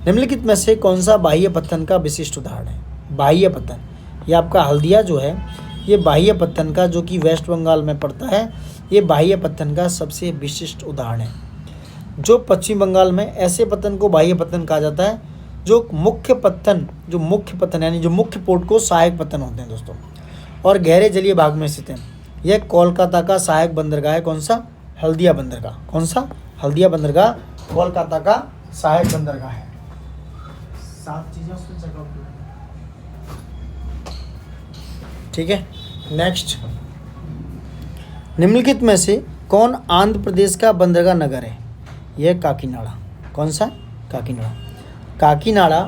निम्नलिखित में से कौन सा बाह्य पत्तन का विशिष्ट उदाहरण है। बाह्य पत्तन, ये आपका हल्दिया जो है ये बाह्य पत्तन का, जो कि वेस्ट बंगाल में पड़ता है, ये बाह्य पत्तन का सबसे विशिष्ट उदाहरण है। जो पश्चिम बंगाल में ऐसे पत्तन को बाह्य पत्तन कहा जाता है जो मुख्य पत्तन यानी जो मुख्य पोर्ट को सहायक पत्तन होते हैं दोस्तों, और गहरे जलीय भाग में स्थित है। यह कोलकाता का सहायक बंदरगाह है। कौन सा, हल्दिया बंदरगाह। कौन सा, हल्दिया बंदरगाह कोलकाता का सहायक बंदरगाह है। 7 चीजें उसमें चेकआउट करेंगे, ठीक है। नेक्स्ट, निम्नलिखित में से कौन आंध्र प्रदेश का बंदरगाह नगर है। यह काकीनाडा। कौन सा, काकीनाडा। काकीनाडा,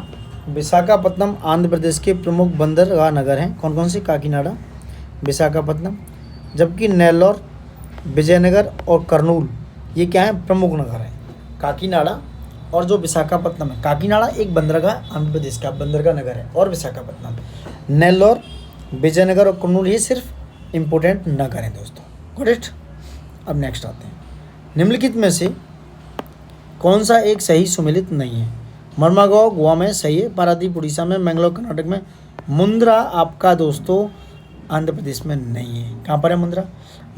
विशाखापत्तनम आंध्र प्रदेश के प्रमुख बंदरगाह नगर हैं। कौन कौन से, काकीनाडा, विशाखापत्तनम, जबकि नेल्लोर, विजयनगर और कर्नूल ये क्या है, प्रमुख नगर हैं। काकीनाडा और जो विशाखापत्तनम है, काकीनाडा एक बंदरगाह आंध्र प्रदेश का बंदरगाह नगर है, और विशाखापत्तनम, नेल्लोर, विजयनगर और कर्नूल ये सिर्फ इम्पोर्टेंट नगर हैं दोस्तों। Got it. अब नेक्स्ट आते हैं, निम्नलिखित में से कौन सा एक सही सुमेलित नहीं है। मर्मागांव गोवा में सही है, पारादीप उड़ीसा में, मैंगलोर कर्नाटक में, मुंद्रा आपका दोस्तों आंध्र प्रदेश में नहीं है। कहाँ पर है मुंद्रा,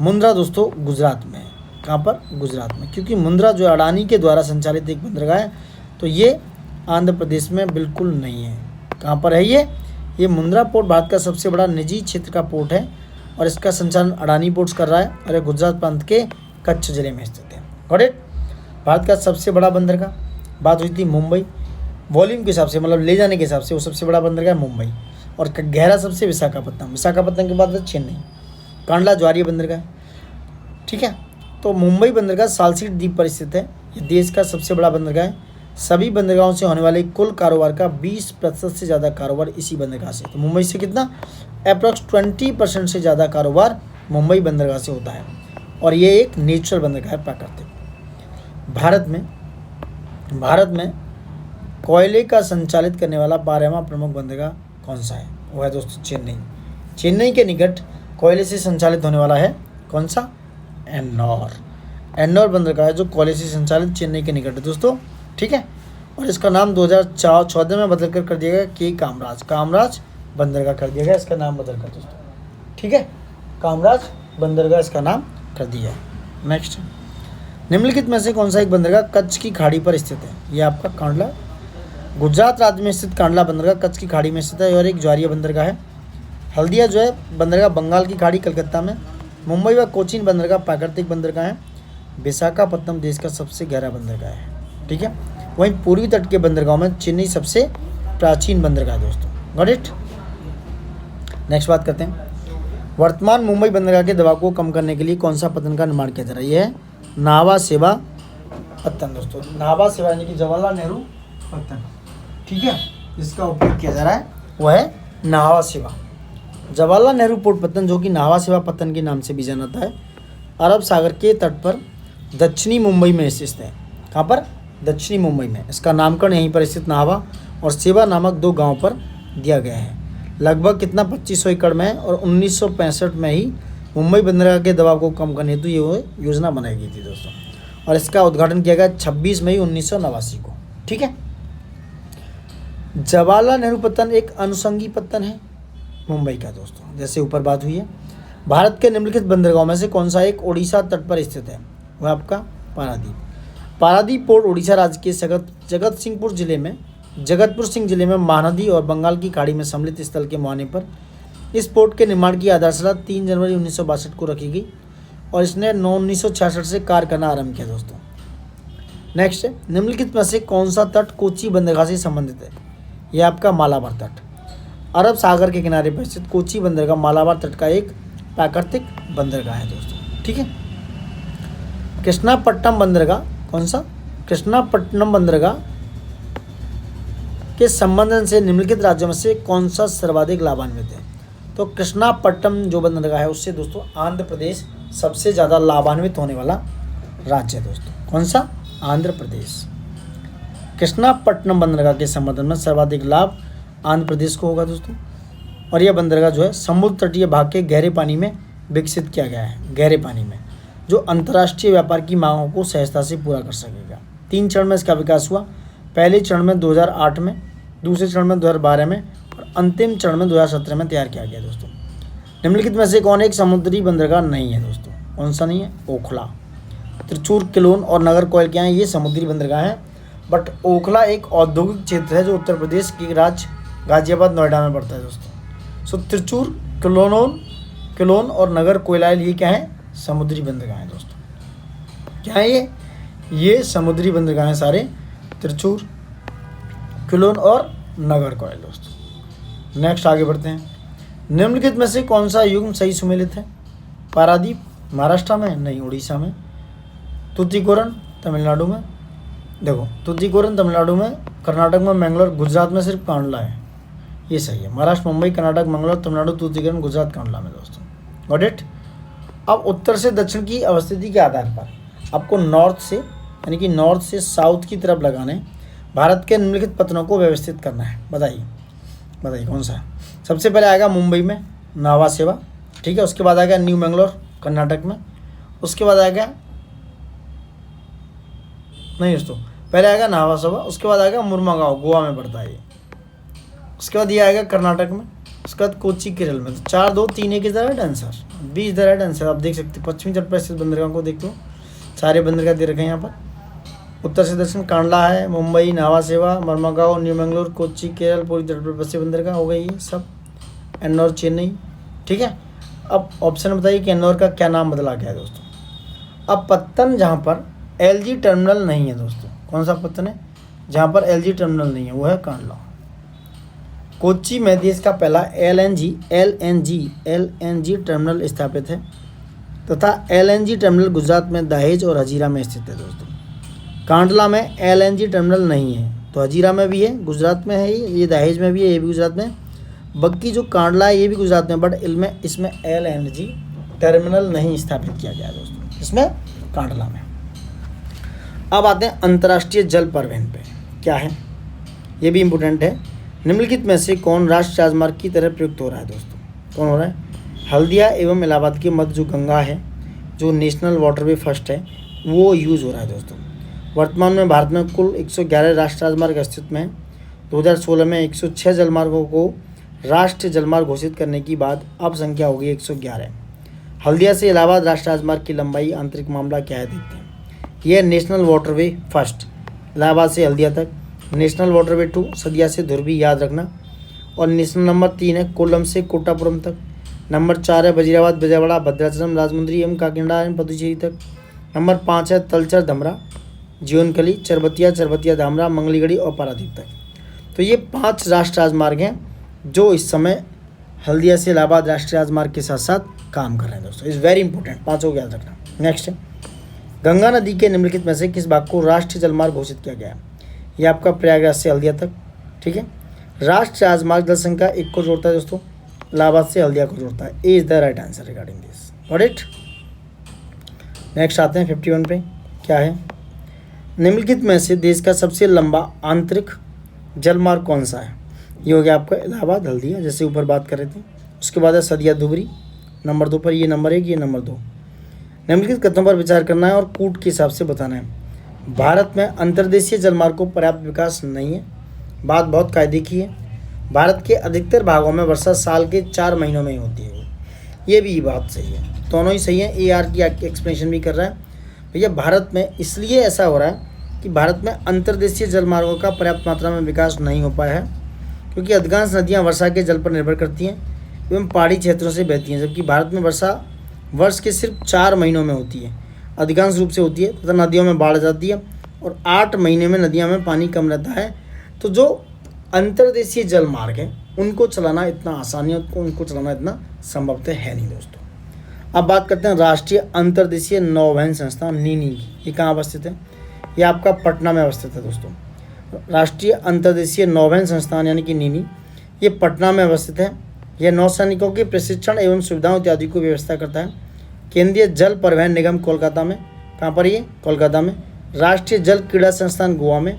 मुंद्रा दोस्तों गुजरात में है। कहाँ पर, गुजरात में, क्योंकि मुंद्रा जो अडानी के द्वारा संचालित एक बंदरगाह है, तो ये आंध्र प्रदेश में बिल्कुल नहीं है। कहाँ पर है ये मुंद्रा पोर्ट भारत का सबसे बड़ा निजी क्षेत्र का पोर्ट है, और इसका संचालन अडानी पोर्ट्स कर रहा है, और ये गुजरात प्रांत के कच्छ जिले में स्थित है। Got it. भारत का सबसे बड़ा बंदरगाह, बात हुई थी मुंबई, वॉल्यूम के हिसाब से मतलब ले जाने के हिसाब से वो सबसे बड़ा बंदरगाह मुंबई, और गहरा सबसे विशाखापत्तनम। विशाखापत्तनम के बाद चेन्नई। कांडला ज्वारीय बंदरगाह, ठीक है। तो मुंबई बंदरगाह सालसीट द्वीप पर स्थित है। ये देश का सबसे बड़ा बंदरगाह है। सभी बंदरगाहों से होने वाले कुल कारोबार का 20% से ज़्यादा कारोबार इसी बंदरगाह से। तो मुंबई से कितना, अप्रॉक्स 20% से ज़्यादा कारोबार मुंबई बंदरगाह से होता है, और ये एक नेचुरल बंदरगाह है, प्राकृतिक। भारत में कोयले का संचालित करने वाला 12वां प्रमुख बंदरगाह कौन सा है। वो है दोस्तों चेन्नई। चेन्नई के निकट कोयले से संचालित होने वाला है कौन सा, एन्नौर बंदरगाह है, जो कोयले से संचालित चेन्नई के निकट है दोस्तों, ठीक है। और इसका नाम 2014 में बदल कर दिया गया के कामराज बंदरगाह कर दिया गया, इसका नाम बदल कर दोस्तों, ठीक है। कामराज बंदरगाह इसका नाम कर दिया है। नेक्स्ट, निम्नलिखित में से कौन सा एक बंदरगाह कच्छ की खाड़ी पर स्थित है। यह आपका कांडला, गुजरात राज्य में स्थित कांडला बंदरगाह कच्छ की खाड़ी में स्थित है, और एक ज्वारीय बंदरगाह है। हल्दिया जो है बंदरगाह बंगाल की खाड़ी कलकत्ता में। मुंबई व कोचीन बंदरगाह प्राकृतिक बंदरगाह है। विशाखापत्तनम देश का सबसे गहरा बंदरगाह है, ठीक है। वहीं पूर्वी तट के बंदरगाहों में चेन्नई सबसे प्राचीन बंदरगाह है दोस्तों। Got it. नेक्स्ट बात करते हैं, वर्तमान मुंबई बंदरगाह के दबाव को कम करने के लिए कौन सा पत्तन का निर्माण किया जा रहा है। यह है नावा सेवा पत्तन दोस्तों। नावा सेवा यानी कि जवाहरलाल नेहरू पत्तन, ठीक है, जिसका उपयोग किया जा रहा है वह है नावा सेवा। जवाहरलाल नेहरू पोर्ट पत्तन, जो कि नावा सेवा पत्तन के नाम से भी जाना जाता है, अरब सागर के तट पर दक्षिणी मुंबई में स्थित है। कहाँ पर, दक्षिणी मुंबई में। इसका नामकरण यहीं पर स्थित नावा और सेवा नामक 2 गाँव पर दिया गया है। लगभग कितना, 2500 एकड़ में है, और 1965 में ही मुंबई बंदरगाह के दबाव को कम करने हेतु ये योजना बनाई गई थी दोस्तों, और इसका उद्घाटन किया गया 26 मई 1989 को, ठीक है। जवाहरलाल नेहरू पत्तन एक अनुषंगी पत्तन है मुंबई का दोस्तों, जैसे ऊपर बात हुई है। भारत के निम्नलिखित बंदरगाहों में से कौन सा एक ओडिशा तट पर स्थित है। वह आपका पारादीप पोर्ट ओडिशा राज्य के जगतपुर सिंह जिले में महानदी और बंगाल की खाड़ी में सम्मिलित स्थल के मुहाने पर। इस पोर्ट के निर्माण की आधारशिला 3 जनवरी 1962 को रखी गई, और इसने 1966 से कार्य करना आरंभ किया दोस्तों। नेक्स्ट, निम्नलिखित में से कौन सा तट कोची बंदरगाह से संबंधित है। यह आपका मालाबार तट। अरब सागर के किनारे पर स्थित कोची बंदरगाह मालाबार तट का एक प्राकृतिक बंदरगाह है दोस्तों, ठीक है। कृष्णापट्टनम बंदरगाह, कौन सा, कृष्णापट्टनम बंदरगाह के संबंधन से निम्नलिखित राज्यों में से कौन सा सर्वाधिक लाभान्वित है। तो कृष्णापट्टनम जो बंदरगाह है उससे दोस्तों आंध्र प्रदेश सबसे ज़्यादा लाभान्वित होने वाला राज्य है दोस्तों। कौन सा, आंध्र प्रदेश। कृष्णापट्टनम बंदरगाह के संवर्धन में सर्वाधिक लाभ आंध्र प्रदेश को होगा दोस्तों। और यह बंदरगाह जो है समुद्र तटीय भाग के गहरे पानी में विकसित किया गया है, गहरे पानी में, जो अंतर्राष्ट्रीय व्यापार की मांगों को सहजता से पूरा कर सकेगा। 3 चरण में इसका विकास हुआ। पहले चरण में 2008 में, दूसरे चरण में 2012 में और अंतिम चरण में 2017 में तैयार किया गया दोस्तों। निम्नलिखित में से कौन एक समुद्री बंदरगाह नहीं है दोस्तों? कौन सा नहीं है? ओखला। त्रिचूर, किलोन और नागरकोइल क्या है? ये समुद्री बंदरगाह है। बट ओखला एक औद्योगिक क्षेत्र है जो उत्तर प्रदेश के राज्य गाजियाबाद, नोएडा में पड़ता है दोस्तों। सो त्रिचूर, किलोन और नागरकोइल ये क्या है? समुद्री बंदरगाह है दोस्तों। क्या है ये समुद्री बंदरगाह हैं सारे, त्रिचूर, किलोन और नागरकोइल दोस्तों। नेक्स्ट आगे बढ़ते हैं। निम्नलिखित में से कौन सा युग्म सही सुमेलित है? पारादीप महाराष्ट्र में? नहीं, उड़ीसा में। तूतीकोरन तमिलनाडु में। देखो, तूतीकोरन तमिलनाडु में, कर्नाटक में मैंगलोर, गुजरात में सिर्फ कांडला है, ये सही है। महाराष्ट्र मुंबई, कर्नाटक मैंगलोर, तमिलनाडु तूतीकोरन, गुजरात कांडला में दोस्तों। Got it. अब उत्तर से दक्षिण की अवस्थिति के आधार पर आपको नॉर्थ से, यानी कि नॉर्थ से साउथ की तरफ लगाने भारत के निम्नलिखित पत्तनों को व्यवस्थित करना है। बताइए कौन सा है? सबसे पहले आएगा मुंबई में नावा सेवा, ठीक है। उसके बाद आएगा न्यू मैंगलोर कर्नाटक में। उसके बाद आएगा, नहीं दोस्तों, पहले आएगा नावा सेवा, उसके बाद आएगा मुर्मागांव, गोवा में पड़ता है ये। उसके बाद ये आएगा कर्नाटक में, उसके बाद कोच्चि केरल में। तो 4, 2, 3 1 is the right answer. B is the right answer. आप देख सकते हैं पश्चिमी तट पर स्थित बंदरगाह को देखते हो, सारे बंदरगाह दे रखे हैं यहाँ पर। उत्तर से दक्षिण कांडला है, मुंबई, नावा सेवा, मुर्मागांव, न्यू मैंगलोर, कोच्चि, केरल, पूरी तट पर बसे बंदरगाह हो गई ये सब, एन्नौर, चेन्नई, ठीक है। अब ऑप्शन बताइए कि एन्नौर का क्या नाम बदला गया है दोस्तों। अब पत्तन जहाँ पर एलजी टर्मिनल नहीं है दोस्तों, कौन सा पत्तन है जहाँ पर एलजी टर्मिनल नहीं है? वो है कांडला। कोच्चि में देश का पहला एलएनजी टर्मिनल स्थापित है तथा एलएनजी टर्मिनल गुजरात में दहेज और हजीरा में स्थित है दोस्तों। कांडला में एलएनजी टर्मिनल नहीं है, तो हजीरा में भी है, गुजरात में है, ये दहेज में भी है, ये भी गुजरात में। बाकी जो कांडला है ये भी गुजरात में, बट इसमें एलएनजी टर्मिनल नहीं स्थापित किया गया दोस्तों, इसमें कांडला में। अब आते हैं अंतर्राष्ट्रीय जल परिवहन पे, क्या है ये भी इम्पोर्टेंट है। निम्नलिखित में से कौन राष्ट्रीय राजमार्ग की तरह प्रयुक्त हो रहा है दोस्तों? कौन हो रहा है? हल्दिया एवं इलाहाबाद के मध्य जो गंगा है, जो नेशनल वाटरवे फर्स्ट है, वो यूज़ हो रहा है दोस्तों। वर्तमान में भारत में कुल 111 राष्ट्रीय राजमार्ग अस्तित्व में हैं। 2016 में 106 जलमार्गों को राष्ट्रीय जलमार्ग घोषित करने की बाद अब संख्या हो गई 111। हल्दिया से इलाहाबाद राष्ट्रीय राजमार्ग की लंबाई आंतरिक मामला क्या है देखते हैं। यह नेशनल वाटरवे फर्स्ट, इलाहाबाद से हल्दिया तक। नेशनल वाटरवे 2 सदिया से धुरवी, याद रखना। और नेशनल नंबर 3 है कोल्लम से कोट्टापुरम तक। नंबर 4 है वजीराबाद, विजयवाड़ा, भद्राचलम, राजमुंद्री एवं काकिनाडा एवं पुदुचेरी तक। नंबर 5 है तलचर, धमरा, जीवनकली, चरबतिया, धामरा, मंगलीगढ़ी और पारादीप तक। तो ये 5 राष्ट्रीय राजमार्ग हैं जो इस समय हल्दिया से इलाहाबाद राष्ट्रीय राजमार्ग के साथ साथ काम कर रहे हैं दोस्तों। इज़ वेरी इंपॉर्टेंट, 5 को याद रखना। नेक्स्ट है, गंगा नदी के निम्नलिखित में से किस भाग को राष्ट्रीय जलमार्ग घोषित किया गया है? ये आपका प्रयागराज से हल्दिया तक, ठीक है। राष्ट्रीय राजमार्ग दल संख्या 1 को जोड़ता है दोस्तों, इलाहाबाद से हल्दिया को जोड़ता है। A is the right answer regarding this. Got it. Next आते हैं 51 पे, क्या है? निम्नलिखित में से देश का सबसे लंबा आंतरिक जलमार्ग कौन सा है? ये हो गया आपका इलाहाबाद हल्दिया, जैसे ऊपर बात कर रहे थे। उसके बाद है सदिया धुबरी, नंबर 2 पर। ये नंबर 1, ये नंबर 2। निम्नलिखित कथनों पर विचार करना है और कूट के हिसाब से बताना है। भारत में अंतर्देशीय जलमार्ग को पर्याप्त विकास नहीं है, बात बहुत कायदे की है। भारत के अधिकतर भागों में वर्षा साल के 4 महीनों में ही होती है, ये भी बात सही है, दोनों ही सही है। AR की एक्सप्लेनेशन भी कर रहा है भैया। भारत में इसलिए ऐसा हो रहा है कि भारत में अंतर्देशीय जलमार्गों का पर्याप्त मात्रा में विकास नहीं हो पाया है, क्योंकि अधिकांश नदियाँ वर्षा के जल पर निर्भर करती हैं एवं पहाड़ी क्षेत्रों से बहती हैं, जबकि भारत में वर्षा वर्ष के सिर्फ 4 महीनों में होती है, अधिकांश रूप से होती है, तथा नदियों में बाढ़ जाती है और 8 महीने में नदियों में पानी कम रहता है। तो जो अंतर्देशीय जल मार्ग है उनको चलाना इतना आसान है, उनको चलाना इतना संभवतः है नहीं दोस्तों। अब बात करते हैं राष्ट्रीय अंतर्देशीय नौवहन संस्थान नीनी की। ये कहाँ अवस्थित है? ये आपका पटना में अवस्थित है दोस्तों। राष्ट्रीय अंतर्देशीय नौवहन संस्थान यानी कि नीनी, ये पटना में अवस्थित है। यह नौसैनिकों के प्रशिक्षण एवं सुविधाओं इत्यादि को व्यवस्था करता है। केंद्रीय जल परिवहन निगम कोलकाता में, कहाँ पर ये? कोलकाता में। राष्ट्रीय जल क्रीड़ा संस्थान गोवा में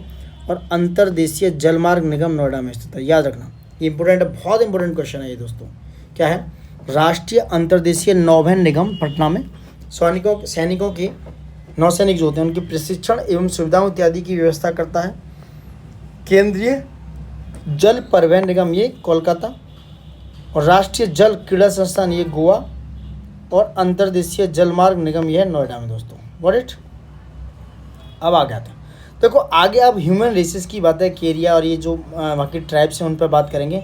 और अंतर्देशीय जलमार्ग निगम नोएडा में स्थित है। याद रखना, ये इंपॉर्टेंट है, बहुत इंपॉर्टेंट क्वेश्चन है ये दोस्तों। क्या है? राष्ट्रीय अंतर्देशीय नौवहन निगम पटना में सैनिकों के नौसैनिक जो होते हैं उनके प्रशिक्षण एवं सुविधाओं इत्यादि की व्यवस्था करता है। केंद्रीय जल परिवहन निगम ये कोलकाता, और राष्ट्रीय जल क्रीड़ा संस्थान ये गोवा, और अंतर्देशीय जलमार्ग निगम ये है नोएडा में दोस्तों। Got it? अब आ गया था, देखो आगे अब ह्यूमन रेसेस की बात है, केरिया और ये जो वहाँ की ट्राइब्स हैं उन पर बात करेंगे।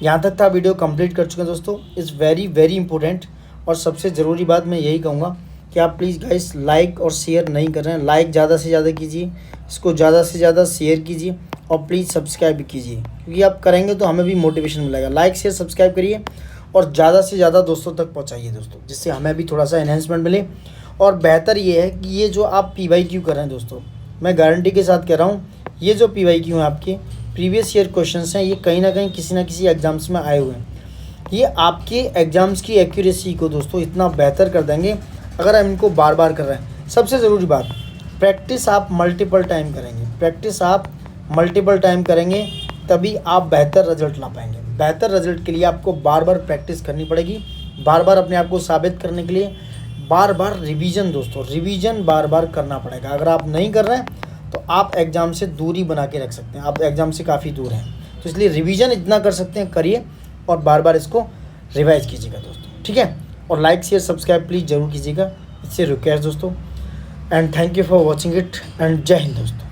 यहाँ तक था वीडियो कंप्लीट कर चुके हैं दोस्तों। इज़ वेरी वेरी इंपॉर्टेंट, और सबसे ज़रूरी बात मैं यही कहूँगा कि आप प्लीज़ गाइस लाइक और शेयर नहीं कर रहे हैं, लाइक ज़्यादा से ज़्यादा कीजिए, इसको ज़्यादा से ज़्यादा शेयर कीजिए, और प्लीज़ सब्सक्राइब भी कीजिए, क्योंकि आप करेंगे तो हमें भी मोटिवेशन मिलेगा। लाइक शेयर सब्सक्राइब करिए और ज़्यादा से ज़्यादा दोस्तों तक पहुँचाइए दोस्तों, जिससे हमें भी थोड़ा सा एनहेंसमेंट मिले। और बेहतर ये है कि ये जो आप PYQ कर रहे हैं दोस्तों, मैं गारंटी के साथ कह रहा हूँ, ये जो PYQ हैं आपके प्रीवियस ईयर क्वेश्चंस हैं, ये कहीं ना कहीं किसी ना किसी एग्जाम्स में आए हुए हैं। ये आपके एग्जाम्स की एक्यूरेसी को दोस्तों इतना बेहतर कर देंगे अगर हम इनको बार बार कर रहे हैं। सबसे ज़रूरी बात, प्रैक्टिस आप मल्टीपल टाइम करेंगे, प्रैक्टिस आप मल्टीपल टाइम करेंगे तभी आप बेहतर रिजल्ट ला पाएंगे। बेहतर रिजल्ट के लिए आपको बार बार प्रैक्टिस करनी पड़ेगी, बार बार अपने आप को साबित करने के लिए बार बार रिवीजन दोस्तों, रिवीजन बार बार करना पड़ेगा। अगर आप नहीं कर रहे हैं तो आप एग्ज़ाम से दूरी बना के रख सकते हैं, आप एग्ज़ाम से काफ़ी दूर हैं, तो इसलिए रिवीजन इतना कर सकते हैं करिए, और बार बार इसको रिवाइज कीजिएगा दोस्तों, ठीक है। और लाइक शेयर सब्सक्राइब प्लीज़ ज़रूर कीजिएगा, इससे रिक्वेस्ट दोस्तों। And thank you for watching it, and जय हिंद दोस्तों।